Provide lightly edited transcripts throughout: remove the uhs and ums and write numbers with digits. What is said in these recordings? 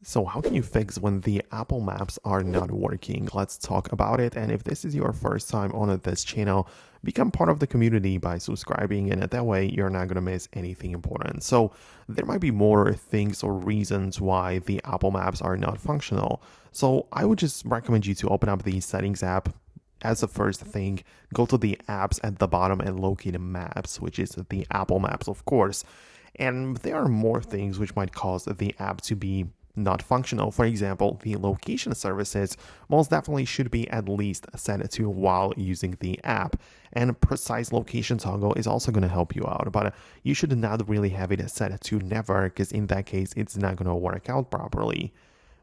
So how can you fix when the Apple Maps are not working? Let's talk about it. And if this is your first time on this channel, become part of the community by subscribing, and that way you're not going to miss anything important. So there might be more things or reasons why the Apple Maps are not functional. So I would just recommend you to open up the settings app. As the first thing, go to the apps at the bottom and locate maps, which is the Apple Maps, of course. And there are more things which might cause the app to be not functional. For example, the location services most definitely should be at least set to while using the app. And precise location toggle is also going to help you out, but you should not really have it set to never, because in that case, it's not going to work out properly.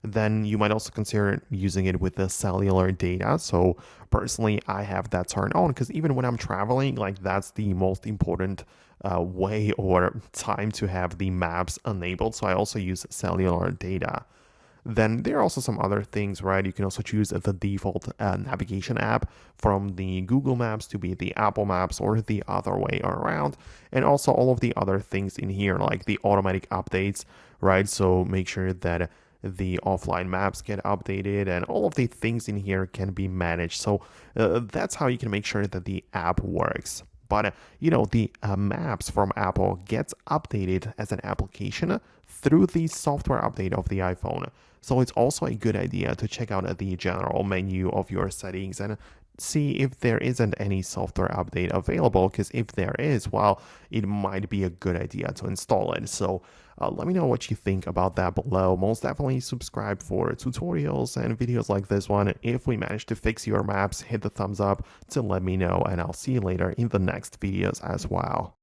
Then you might also consider using it with the cellular data. So personally, I have that turned on because even when I'm traveling, like that's the most important way or time to have the maps enabled. So I also use cellular data. Then there are also some other things, right? You can also choose the default navigation app from the Google Maps to be the Apple Maps or the other way around. And also all of the other things in here, like the automatic updates, right? So make sure that the offline maps get updated and all of the things in here can be managed. So that's how you can make sure that the app works. But the maps from Apple gets updated as an application through the software update of the iPhone. So it's also a good idea to check out the general menu of your settings and see if there isn't any software update available, because if there is, well, it might be a good idea to install it. So let me know what you think about that below. Most definitely subscribe for tutorials and videos like this one. If we manage to fix your maps, hit the thumbs up to let me know, and I'll see you later in the next videos as well.